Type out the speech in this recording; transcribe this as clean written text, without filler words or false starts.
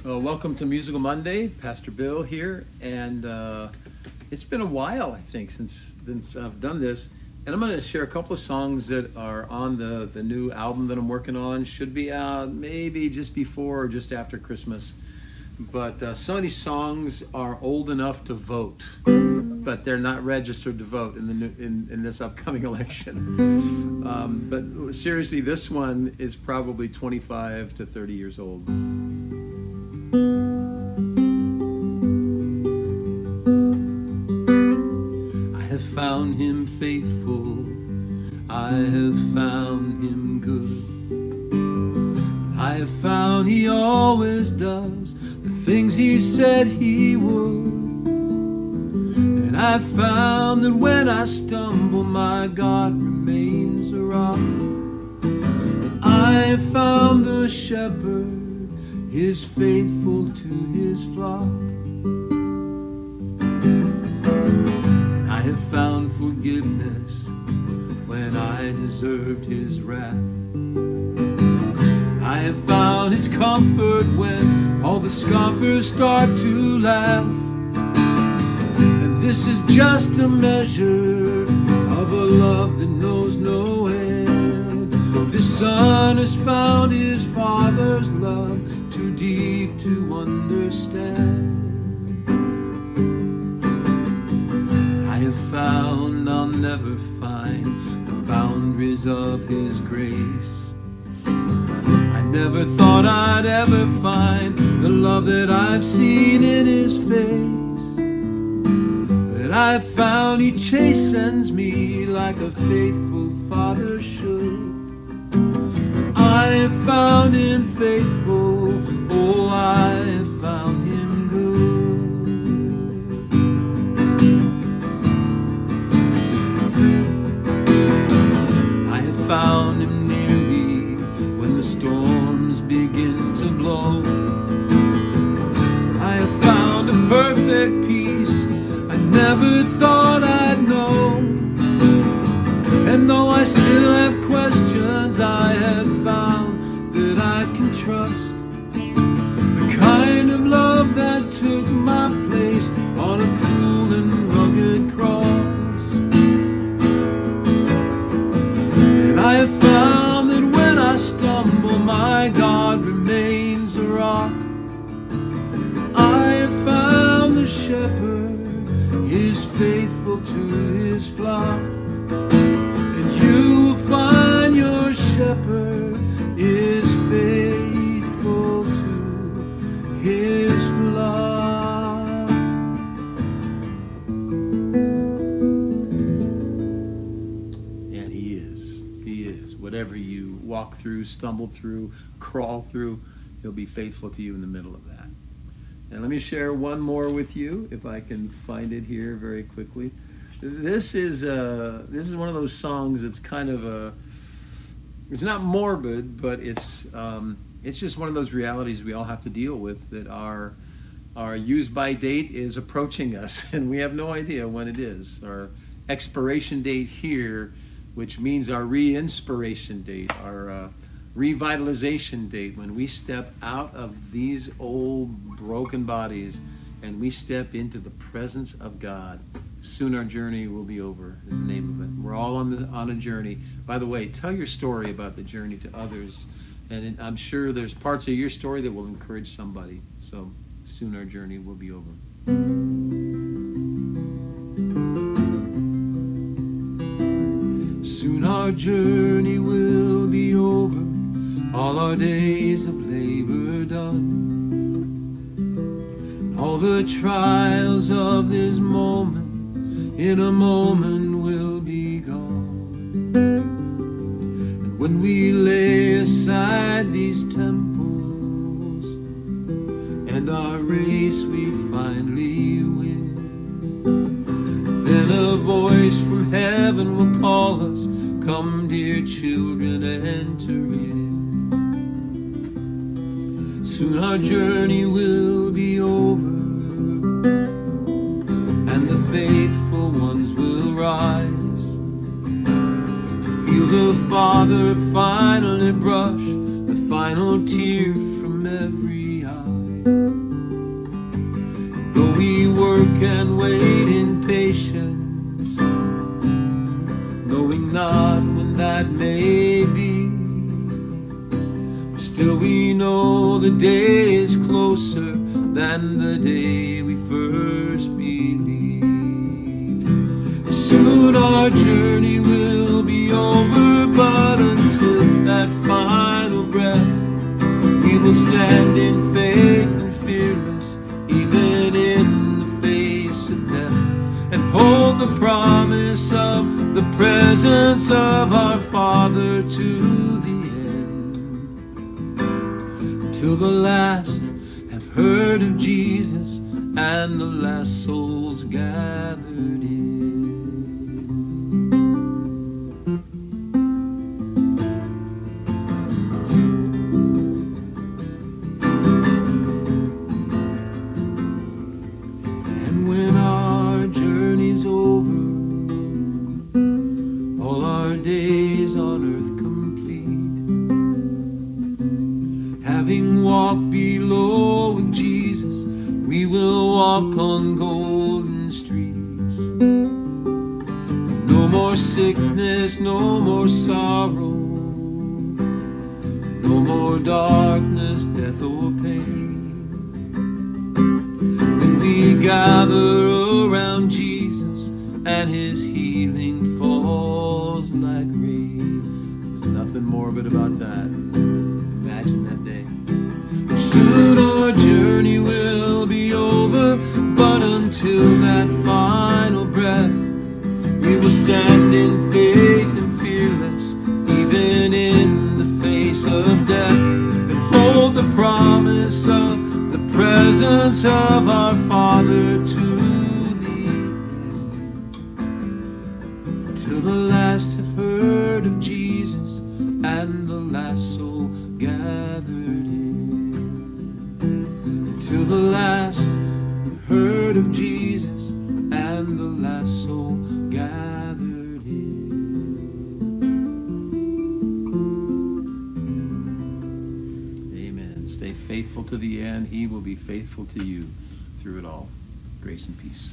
Welcome to Musical Monday. Pastor Bill here, and it's been a while, I think, since I've done this. And I'm going to share a couple of songs that are on the new album that I'm working on. Should be out maybe just before or just after Christmas. But some of these songs are old enough to vote, but they're not registered to vote in this upcoming election. But seriously, this one is probably 25 to 30 years old. I have found him faithful, I have found him good. I have found he always does the things he said he would. And I found that when I stumble, my God remains a rock. I have found the shepherd is faithful to his flock. I have found forgiveness when I deserved his wrath. I have found his comfort when all the scoffers start to laugh. And this is just a measure of a love that knows no end. This son has found his father's love too deep to understand. I have found I'll never find the boundaries of his grace. I never thought I'd ever find the love that I've seen in his face. But I've found he chastens me like a faithful father should. I have found him faithful, oh, I have found him good. I have found him near me when the storms begin to blow. I have found a perfect peace I never thought I'd know. And though I still have questions, I have found that I can trust the kind of love that took my place on a cruel and rugged cross. And I have found that when I stumble, my God remains a rock. I have found the shepherd is faithful to his flock. You will find your shepherd is faithful to his flock. And he is. Whatever you walk through, stumble through, crawl through, he'll be faithful to you in the middle of that. And let me share one more with you, if I can find it here very quickly. This is one of those songs that's kind of it's not morbid, but it's just one of those realities we all have to deal with, that our use by date is approaching us, and we have no idea when it is. Our expiration date here, which means our re-inspiration date, our revitalization date, when we step out of these old broken bodies and we step into the presence of God. Soon our journey will be over, is the name of it. We're all on a journey. By the way, tell your story about the journey to others, and I'm sure there's parts of your story that will encourage somebody. So soon our journey will be over. Soon our journey will be over, all our days of labor done. All the trials of this moment in a moment will be gone. And when we lay aside these temples and our race we finally win, then a voice from heaven will call us, come dear children, enter in. Soon our journey will be over, and the faithful ones will rise to feel the Father finally brush the final tear from every eye. work and wait in patience, knowing not when that may be. Still we know the day is closer than the day we first believed. Soon our journey will be over, but until that final breath, we will stand in faith and fearless, even in the face of death, and hold the promise of the presence of our Father to the end. Till the last have heard of Jesus and the last souls gathered in. And when our journey's over, all our days on earth complete, having walked below with Jesus, we will walk on golden streets. No more sickness, no more sorrow, no more darkness, death or pain. When we gather around Jesus and his healing falls like rain. There's nothing morbid about that. Imagine that day. Soon our journey will be over, but until that final breath, we will stand in faith and fearless, even in the face of death, and hold the promise of the presence of our Father to the end. Till the last have heard of Jesus and the last soul gathered in. Till the last have heard of Jesus and the last soul gathered in. Amen. Stay faithful to the end. He will be faithful to you through it all. Grace and peace.